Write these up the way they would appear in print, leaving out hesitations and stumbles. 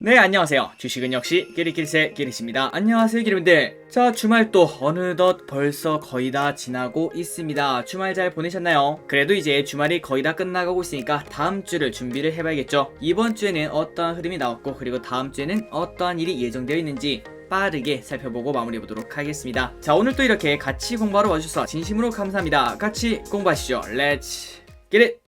네, 안녕하세요. 주식은 역시 끼리끼리새 끼리씨입니다. 안녕하세요, 끼리분들. 자, 주말 또 어느덧 벌써 거의 다 지나고 있습니다. 주말 잘 보내셨나요? 그래도 이제 주말이 거의 다 끝나가고 있으니까 다음 주를 준비를 해봐야겠죠. 이번 주에는 어떠한 흐름이 나왔고, 그리고 다음 주에는 어떠한 일이 예정되어 있는지 빠르게 살펴보고 마무리해보도록 하겠습니다. 자, 오늘 또 이렇게 같이 공부하러 와주셔서 진심으로 감사합니다. 같이 공부하시죠. Let's get it!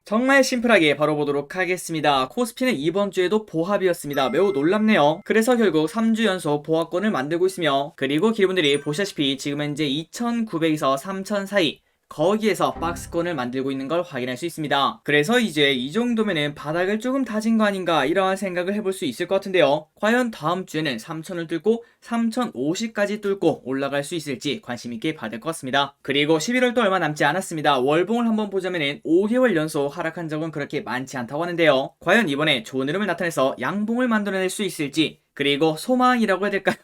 정말 심플하게 바로 보도록 하겠습니다. 코스피는 이번 주에도 보합이었습니다. 매우 놀랍네요. 그래서 결국 3주 연속 보합권을 만들고 있으며, 그리고 기분들이 보시다시피 지금 현재 2,900에서 3,000 사이, 거기에서 박스권을 만들고 있는 걸 확인할 수 있습니다. 그래서 이제 이 정도면은 바닥을 조금 다진 거 아닌가 이러한 생각을 해볼 수 있을 것 같은데요. 과연 다음 주에는 3,000을 뚫고 3,050까지 뚫고 올라갈 수 있을지 관심 있게 봐야 될 것 같습니다. 그리고 11월도 얼마 남지 않았습니다. 월봉을 한번 보자면은 5개월 연속 하락한 적은 그렇게 많지 않다고 하는데요. 과연 이번에 좋은 흐름을 나타내서 양봉을 만들어낼 수 있을지, 그리고 소망이라고 해야 될까요?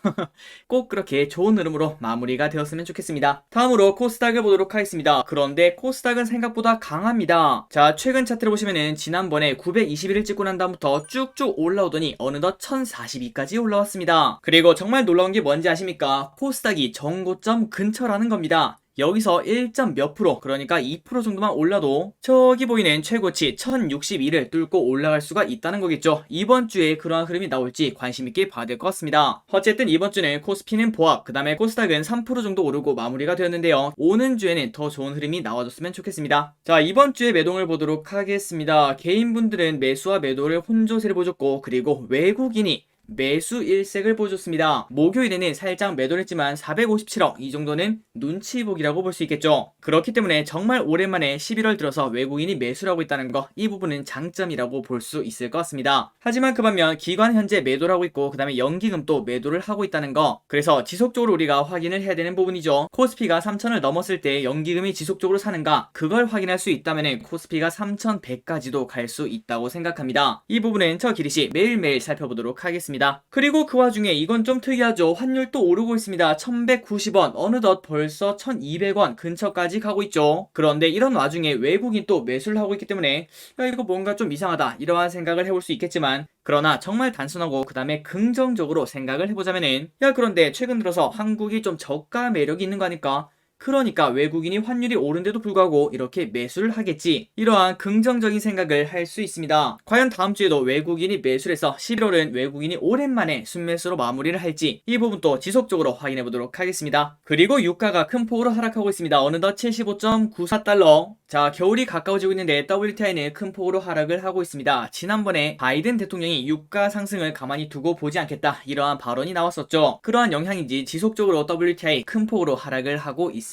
꼭 그렇게 좋은 흐름으로 마무리가 되었으면 좋겠습니다. 다음으로 코스닥을 보도록 하겠습니다. 그런데 코스닥은 생각보다 강합니다. 자, 최근 차트를 보시면은 지난번에 921을 찍고 난 다음부터 쭉쭉 올라오더니 어느덧 1042까지 올라왔습니다. 그리고 정말 놀라운 게 뭔지 아십니까? 코스닥이 정고점 근처라는 겁니다. 여기서 1. 몇 프로, 그러니까 2% 정도만 올라도 저기 보이는 최고치 1061을 뚫고 올라갈 수가 있다는 거겠죠. 이번 주에 그러한 흐름이 나올지 관심 있게 봐야 될 것 같습니다. 어쨌든 이번 주는 코스피는 보합, 그 다음에 코스닥은 3% 정도 오르고 마무리가 되었는데요. 오는 주에는 더 좋은 흐름이 나와줬으면 좋겠습니다. 자, 이번 주에 매동을 보도록 하겠습니다. 개인분들은 매수와 매도를 혼조세를 보여줬고, 그리고 외국인이 매수 일색을 보여줬습니다. 목요일에는 살짝 매도를 했지만 457억, 이 정도는 눈치 보기라고 볼 수 있겠죠. 그렇기 때문에 정말 오랜만에 11월 들어서 외국인이 매수를 하고 있다는 거, 이 부분은 장점이라고 볼 수 있을 것 같습니다. 하지만 그 반면 기관 현재 매도를 하고 있고, 그 다음에 연기금도 매도를 하고 있다는 거, 그래서 지속적으로 우리가 확인을 해야 되는 부분이죠. 코스피가 3,000을 넘었을 때 연기금이 지속적으로 사는가, 그걸 확인할 수 있다면 코스피가 3,100까지도 갈 수 있다고 생각합니다. 이 부분은 저 기리씨 매일매일 살펴보도록 하겠습니다. 그리고 그 와중에 이건 좀 특이하죠. 환율 또 오르고 있습니다. 1190원, 어느덧 벌써 1200원 근처까지 가고 있죠. 그런데 이런 와중에 외국인 또 매수를 하고 있기 때문에 야, 이거 뭔가 좀 이상하다, 이러한 생각을 해볼 수 있겠지만, 그러나 정말 단순하고 그 다음에 긍정적으로 생각을 해보자면은, 야, 그런데 최근 들어서 한국이 좀 저가 매력이 있는 거 아닐까? 그러니까 외국인이 환율이 오른데도 불구하고 이렇게 매수를 하겠지, 이러한 긍정적인 생각을 할 수 있습니다. 과연 다음 주에도 외국인이 매수를 해서 11월은 외국인이 오랜만에 순매수로 마무리를 할지, 이 부분도 지속적으로 확인해 보도록 하겠습니다. 그리고 유가가 큰 폭으로 하락하고 있습니다. 어느덧 75.94달러. 자, 겨울이 가까워지고 있는데 WTI는 큰 폭으로 하락을 하고 있습니다. 지난번에 바이든 대통령이 유가 상승을 가만히 두고 보지 않겠다, 이러한 발언이 나왔었죠. 그러한 영향인지 지속적으로 WTI 큰 폭으로 하락을 하고 있습니다.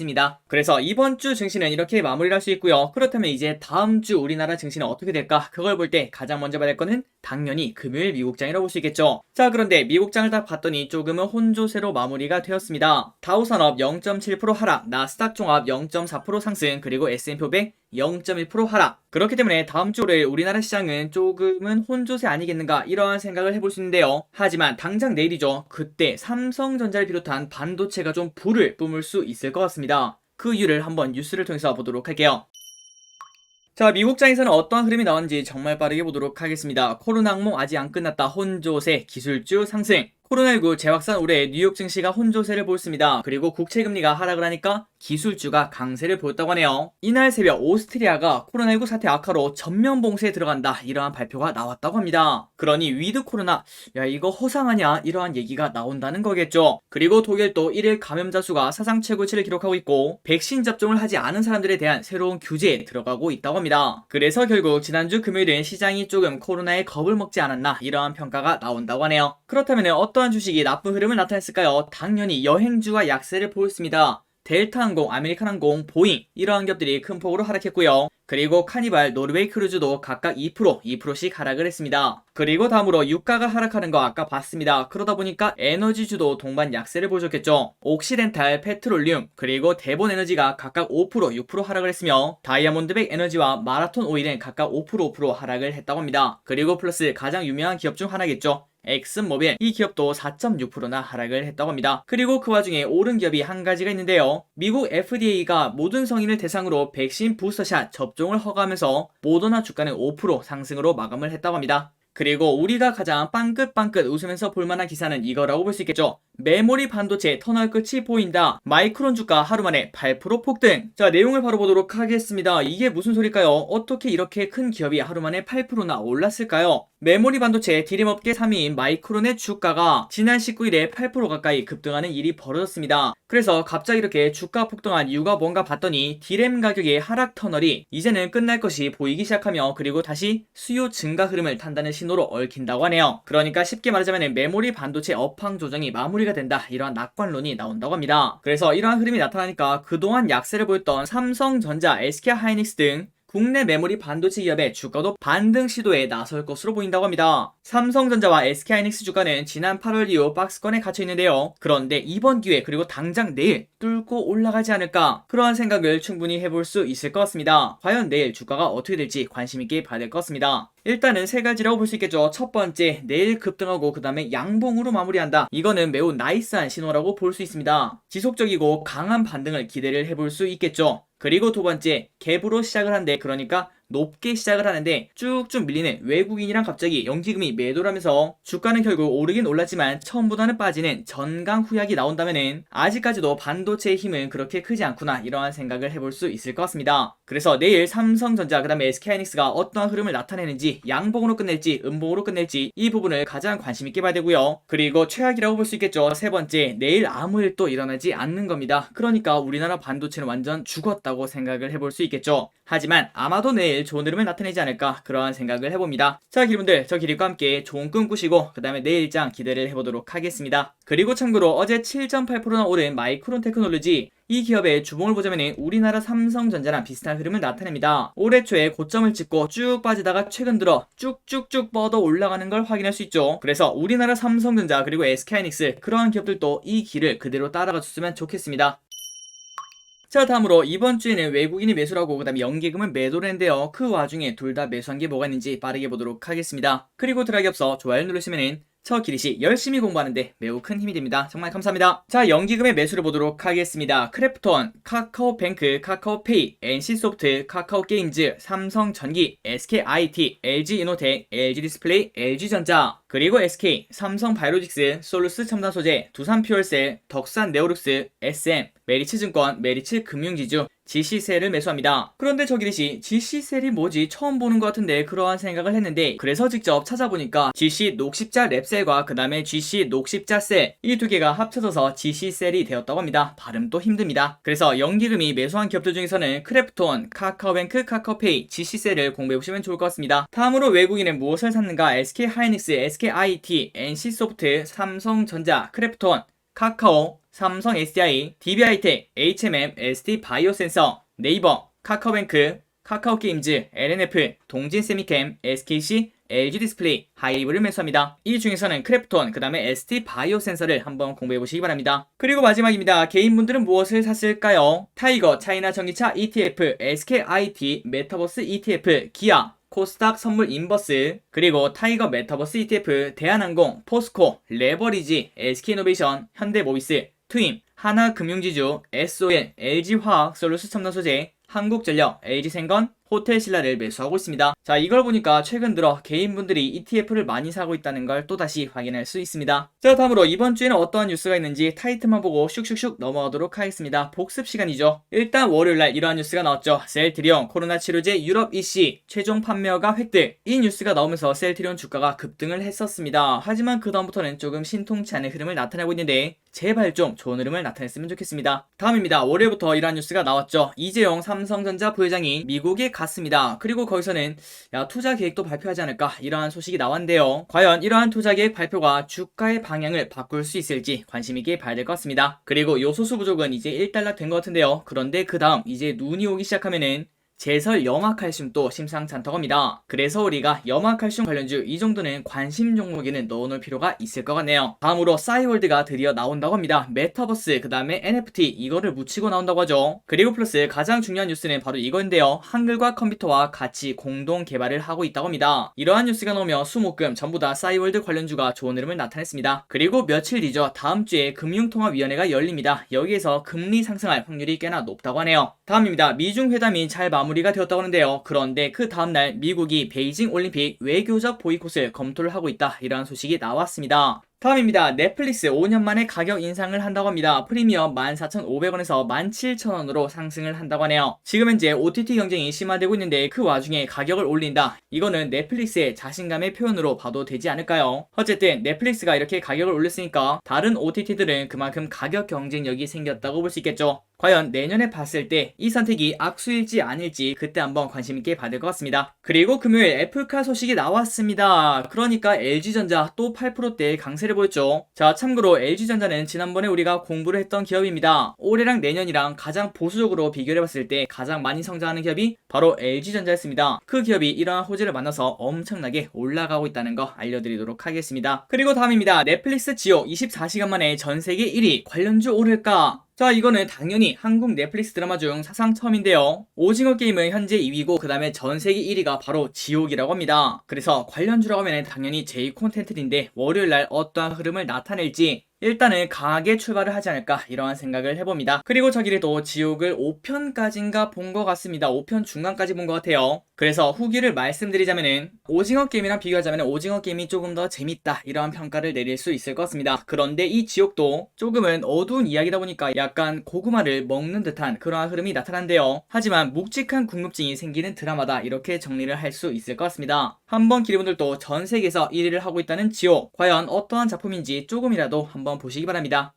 그래서 이번 주 증시는 이렇게 마무리를 할 수 있고요. 그렇다면 이제 다음 주 우리나라 증시는 어떻게 될까? 그걸 볼 때 가장 먼저 봐야 될 거는 당연히 금요일 미국장이라고 볼 수 있겠죠. 자, 그런데 미국장을 딱 봤더니 조금은 혼조세로 마무리가 되었습니다. 다우산업 0.7% 하락, 나스닥 종합 0.4% 상승, 그리고 S&P 500 0.1% 하락. 그렇기 때문에 다음 주 월요일 우리나라 시장은 조금은 혼조세 아니겠는가, 이러한 생각을 해볼 수 있는데요. 하지만 당장 내일이죠. 그때 삼성전자를 비롯한 반도체가 좀 불을 뿜을 수 있을 것 같습니다. 그 이유를 한번 뉴스를 통해서 보도록 할게요. 자, 미국장에서는 어떠한 흐름이 나왔는지 정말 빠르게 보도록 하겠습니다. 코로나 악몽 아직 안 끝났다, 혼조세, 기술주 상승. 코로나19 재확산 우려에 뉴욕 증시가 혼조세를 보였습니다. 그리고 국채금리가 하락을 하니까 기술주가 강세를 보였다고 하네요. 이날 새벽 오스트리아가 코로나19 사태 악화로 전면 봉쇄에 들어간다, 이러한 발표가 나왔다고 합니다. 그러니 위드 코로나, 야, 이거 허상하냐, 이러한 얘기가 나온다는 거겠죠. 그리고 독일도 1일 감염자 수가 사상 최고치를 기록하고 있고, 백신 접종을 하지 않은 사람들에 대한 새로운 규제에 들어가고 있다고 합니다. 그래서 결국 지난주 금요일은 시장이 조금 코로나에 겁을 먹지 않았나, 이러한 평가가 나온다고 하네요. 그렇다면 어떠한 주식이 나쁜 흐름을 나타냈을까요? 당연히 여행주가 약세를 보였습니다. 델타항공, 아메리칸항공, 보잉, 이러한 기업들이 큰 폭으로 하락했고요. 그리고 카니발, 노르웨이 크루즈도 각각 2%씩 하락을 했습니다. 그리고 다음으로 유가가 하락하는 거 아까 봤습니다. 그러다 보니까 에너지주도 동반 약세를 보여줬겠죠. 옥시덴탈, 페트롤륨, 그리고 대본에너지가 각각 5%, 6% 하락을 했으며, 다이아몬드백 에너지와 마라톤 오일은 각각 5% 하락을 했다고 합니다. 그리고 플러스 가장 유명한 기업 중 하나겠죠. 엑슨모빌 이 기업도 4.6%나 하락을 했다고 합니다. 그리고 그 와중에 오른 기업이 한 가지가 있는데요. 미국 FDA가 모든 성인을 대상으로 백신 부스터샷 접종을 허가하면서 모더나 주가는 5% 상승으로 마감을 했다고 합니다. 그리고 우리가 가장 빵긋빵긋 웃으면서 볼만한 기사는 이거라고 볼 수 있겠죠. 메모리 반도체 터널 끝이 보인다. 마이크론 주가 하루 만에 8% 폭등. 자, 내용을 바로 보도록 하겠습니다. 이게 무슨 소릴까요? 어떻게 이렇게 큰 기업이 하루 만에 8%나 올랐을까요? 메모리 반도체 디램업계 3위인 마이크론의 주가가 지난 19일에 8% 가까이 급등하는 일이 벌어졌습니다. 그래서 갑자기 이렇게 주가 폭등한 이유가 뭔가 봤더니 디램 가격의 하락 터널이 이제는 끝날 것이 보이기 시작하며 그리고 다시 수요 증가 흐름을 탄다는 신호로 얽힌다고 하네요. 그러니까 쉽게 말하자면 메모리 반도체 업황 조정이 마무리가 된다, 이러한 낙관론이 나온다고 합니다. 그래서 이러한 흐름이 나타나니까 그동안 약세를 보였던 삼성전자, SK하이닉스 등 국내 메모리 반도체 기업의 주가도 반등 시도에 나설 것으로 보인다고 합니다. 삼성전자와 SK하이닉스 주가는 지난 8월 이후 박스권에 갇혀 있는데요. 그런데 이번 기회 그리고 당장 내일 뚫고 올라가지 않을까, 그러한 생각을 충분히 해볼 수 있을 것 같습니다. 과연 내일 주가가 어떻게 될지 관심 있게 봐야 될 것 같습니다. 일단은 세 가지라고 볼 수 있겠죠. 첫 번째, 내일 급등하고 그 다음에 양봉으로 마무리한다. 이거는 매우 나이스한 신호라고 볼 수 있습니다. 지속적이고 강한 반등을 기대를 해볼 수 있겠죠. 그리고 두 번째, 갭으로 시작을 한데, 그러니까 높게 시작을 하는데 쭉쭉 밀리는 외국인이랑 갑자기 연기금이 매도를 하면서 주가는 결국 오르긴 올랐지만 처음보다는 빠지는 전강 후약이 나온다면은 아직까지도 반도체의 힘은 그렇게 크지 않구나, 이러한 생각을 해볼 수 있을 것 같습니다. 그래서 내일 삼성전자 그 다음에 SK하이닉스가 어떠한 흐름을 나타내는지, 양봉으로 끝낼지 음봉으로 끝낼지 이 부분을 가장 관심 있게 봐야 되고요. 그리고 최악이라고 볼 수 있겠죠. 세 번째, 내일 아무 일도 일어나지 않는 겁니다. 그러니까 우리나라 반도체는 완전 죽었다고 생각을 해볼 수 있겠죠. 하지만 아마도 내일 좋은 흐름을 나타내지 않을까, 그러한 생각을 해봅니다. 자, 기분들, 저 기립과 함께 좋은 꿈 꾸시고 그 다음에 내일 장 기대를 해보도록 하겠습니다. 그리고 참고로 어제 7.8%나 오른 마이크론 테크놀로지, 이 기업의 주봉을 보자면 우리나라 삼성전자랑 비슷한 흐름을 나타냅니다. 올해 초에 고점을 찍고 쭉 빠지다가 최근 들어 쭉쭉쭉 뻗어 올라가는 걸 확인할 수 있죠. 그래서 우리나라 삼성전자 그리고 SK하이닉스 그러한 기업들도 이 길을 그대로 따라가 줬으면 좋겠습니다. 자, 다음으로 이번 주에는 외국인이 매수를 하고 그 다음에 연기금은 매도를 했는데요. 그 와중에 둘 다 매수한 게 뭐가 있는지 빠르게 보도록 하겠습니다. 그리고 들어가기 앞서 좋아요 누르시면은 저 기리시 열심히 공부하는데 매우 큰 힘이 됩니다. 정말 감사합니다. 자, 연기금의 매수를 보도록 하겠습니다. 크래프톤, 카카오뱅크, 카카오페이, NC소프트, 카카오게임즈, 삼성전기, SKIT, LG이노텍, LG디스플레이, LG전자, 그리고 SK, 삼성바이오로직스, 솔루스첨단소재, 두산퓨얼셀, 덕산네오룩스, SM, 메리츠증권, 메리츠금융지주, GC셀을 매수합니다. 그런데 저기리시 GC셀이 뭐지? 처음 보는 것 같은데, 그러한 생각을 했는데 그래서 직접 찾아보니까 GC 녹십자 랩셀과 그 다음에 GC 녹십자셀 이 두 개가 합쳐져서 GC셀이 되었다고 합니다. 발음도 힘듭니다. 그래서 연기금이 매수한 기업들 중에서는 크래프톤, 카카오뱅크, 카카오페이, GC셀을 공부해보시면 좋을 것 같습니다. 다음으로 외국인은 무엇을 샀는가? SK하이닉스, SKIT, NC소프트, 삼성전자, 크래프톤, 카카오, 삼성 SDI, DB하이텍, HMM, ST바이오센서, 네이버, 카카오뱅크, 카카오게임즈, LNF, 동진세미캠, SKC, LG디스플레이, 하이브를 매수합니다. 이 중에서는 크래프톤, 그 다음에 ST바이오센서를 한번 공부해보시기 바랍니다. 그리고 마지막입니다. 개인분들은 무엇을 샀을까요? 타이거, 차이나 전기차 ETF, SKIT, 메타버스 ETF, 기아, 코스닥 선물 인버스, 그리고 타이거 메타버스 ETF, 대한항공, 포스코, 레버리지, SK이노베이션, 현대모비스, 트윈, 하나금융지주, SOL, LG화학, 솔루스첨단소재, 한국전력, LG생건, 호텔신라를 매수하고 있습니다. 자, 이걸 보니까 최근 들어 개인분들이 ETF를 많이 사고 있다는 걸 또다시 확인할 수 있습니다. 자, 다음으로 이번 주에는 어떠한 뉴스가 있는지 타이틀만 보고 슉슉슉 넘어가도록 하겠습니다. 복습 시간이죠. 일단 월요일날 이러한 뉴스가 나왔죠. 셀트리온 코로나 치료제 유럽 EC 최종 판매허가 획득. 이 뉴스가 나오면서 셀트리온 주가가 급등을 했었습니다. 하지만 그 다음부터는 조금 신통치 않은 흐름을 나타내고 있는데 제발 좀 좋은 흐름을 나타냈으면 좋겠습니다. 다음입니다. 월요일부터 이러한 뉴스가 나왔죠. 이재용 삼성전자 부회장이 미국에 갔습니다. 그리고 거기서는 투자 계획도 발표하지 않을까, 이러한 소식이 나왔는데요. 과연 이러한 투자 계획 발표가 주가의 방향을 바꿀 수 있을지 관심 있게 봐야 될 것 같습니다. 그리고 요소수 부족은 이제 1달러 된 것 같은데요. 그런데 그 다음 이제 눈이 오기 시작하면은 제설 염화칼슘도 심상치 않다고 합니다. 그래서 우리가 염화칼슘 관련주 이 정도는 관심 종목에는 넣어놓을 필요가 있을 것 같네요. 다음으로 싸이월드가 드디어 나온다고 합니다. 메타버스 그 다음에 NFT 이거를 묻히고 나온다고 하죠. 그리고 플러스 가장 중요한 뉴스는 바로 이거인데요. 한글과 컴퓨터와 같이 공동 개발을 하고 있다고 합니다. 이러한 뉴스가 나오며 수목금 전부 다 싸이월드 관련주가 좋은 흐름을 나타냈습니다. 그리고 며칠 뒤죠. 다음 주에 금융통화위원회가 열립니다. 여기에서 금리 상승할 확률이 꽤나 높다고 하네요. 다음입니다. 미중 회담이 잘 마무리가 되었다고 하는데요. 그런데 그 다음날 미국이 베이징 올림픽 외교적 보이콧을 검토를 하고 있다. 이러한 소식이 나왔습니다. 다음입니다. 넷플릭스 5년 만에 가격 인상을 한다고 합니다. 프리미엄 14,500원에서 17,000원으로 상승을 한다고 하네요. 지금 현재 OTT 경쟁이 심화되고 있는데 그 와중에 가격을 올린다. 이거는 넷플릭스의 자신감의 표현으로 봐도 되지 않을까요? 어쨌든 넷플릭스가 이렇게 가격을 올렸으니까 다른 OTT들은 그만큼 가격 경쟁력이 생겼다고 볼 수 있겠죠. 과연 내년에 봤을 때 이 선택이 악수일지 아닐지 그때 한번 관심있게 받을 것 같습니다. 그리고 금요일 애플카 소식이 나왔습니다. 그러니까 LG전자 또 8%대 강세를 보였죠. 자, 참고로 LG전자는 지난번에 우리가 공부를 했던 기업입니다. 올해랑 내년이랑 가장 보수적으로 비교해봤을 때 가장 많이 성장하는 기업이 바로 LG전자였습니다. 그 기업이 이러한 호재를 만나서 엄청나게 올라가고 있다는 거 알려드리도록 하겠습니다. 그리고 다음입니다. 넷플릭스 지옥 24시간 만에 전세계 1위 관련주 오를까? 자, 이거는 당연히 한국 넷플릭스 드라마 중 사상 처음인데요. 오징어 게임은 현재 2위고 그 다음에 전세계 1위가 바로 지옥이라고 합니다. 그래서 관련주라고 하면 당연히 제2 콘텐츠인데 월요일날 어떠한 흐름을 나타낼지 일단은 강하게 출발을 하지 않을까 이러한 생각을 해봅니다. 그리고 저기에도 지옥을 5편까지인가 본 것 같습니다. 5편 중간까지 본 것 같아요. 그래서 후기를 말씀드리자면은 오징어 게임이랑 비교하자면 오징어 게임이 조금 더 재밌다 이러한 평가를 내릴 수 있을 것 같습니다. 그런데 이 지옥도 조금은 어두운 이야기다 보니까 약간 고구마를 먹는 듯한 그러한 흐름이 나타난대요. 하지만 묵직한 궁금증이 생기는 드라마다 이렇게 정리를 할 수 있을 것 같습니다. 한번 기리분들도 전 세계에서 1위를 하고 있다는 지옥 과연 어떠한 작품인지 조금이라도 한번 보시기 바랍니다.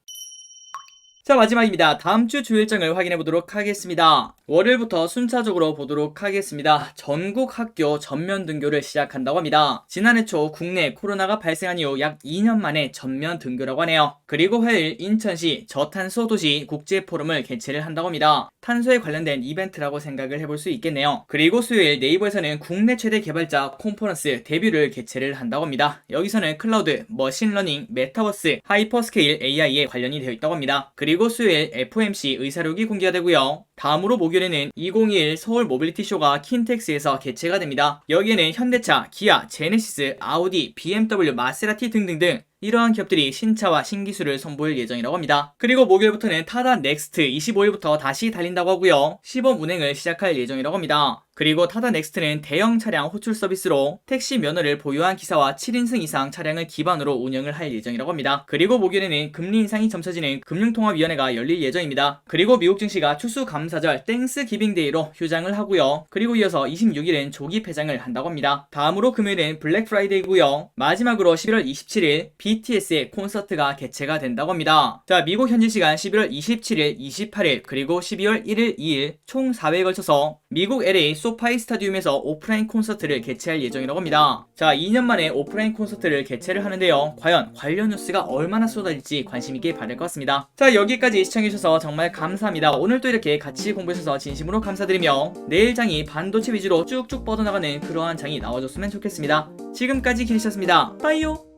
자, 마지막입니다. 다음 주 주 일정을 확인해 보도록 하겠습니다. 월요일부터 순차적으로 보도록 하겠습니다. 전국 학교 전면 등교를 시작한다고 합니다. 지난해 초 국내 코로나가 발생한 이후 약 2년 만에 전면 등교라고 하네요. 그리고 화요일 인천시 저탄소 도시 국제 포럼을 개최를 한다고 합니다. 탄소에 관련된 이벤트라고 생각을 해볼 수 있겠네요. 그리고 수요일 네이버에서는 국내 최대 개발자 콘퍼런스 데뷔를 개최를 한다고 합니다. 여기서는 클라우드, 머신러닝, 메타버스, 하이퍼스케일 AI에 관련이 되어 있다고 합니다. 그리고 수요일 FOMC 의사록이 공개가 되고요. 다음으로 목요일에는 2021 서울 모빌리티 쇼가 킨텍스에서 개최가 됩니다. 여기에는 현대차, 기아, 제네시스, 아우디, BMW, 마세라티 등등등 이러한 기업들이 신차와 신기술을 선보일 예정이라고 합니다. 그리고 목요일부터는 타다 넥스트 25일부터 다시 달린다고 하고요. 시범 운행을 시작할 예정이라고 합니다. 그리고 타다 넥스트는 대형 차량 호출 서비스로 택시 면허를 보유한 기사와 7인승 이상 차량을 기반으로 운영을 할 예정이라고 합니다. 그리고 목요일에는 금리 인상이 점쳐지는 금융통화위원회가 열릴 예정입니다. 그리고 미국 증시가 추수감사절 땡스 기빙데이로 휴장을 하고요. 그리고 이어서 26일엔 조기 폐장을 한다고 합니다. 다음으로 금요일엔 블랙 프라이데이고요. 마지막으로 11월 27일 BTS의 콘서트가 개최가 된다고 합니다. 자, 미국 현지 시간 11월 27일, 28일, 그리고 12월 1일, 2일 총 4회에 걸쳐서 미국 LA 소파이 스타디움에서 오프라인 콘서트를 개최할 예정이라고 합니다. 자, 2년 만에 오프라인 콘서트를 개최를 하는데요. 과연 관련 뉴스가 얼마나 쏟아질지 관심있게 봐야 될 것 같습니다. 자, 여기까지 시청해주셔서 정말 감사합니다. 오늘도 이렇게 같이 공부해주셔서 진심으로 감사드리며 내일 장이 반도체 위주로 쭉쭉 뻗어나가는 그러한 장이 나와줬으면 좋겠습니다. 지금까지 기리셨습니다. 빠이요.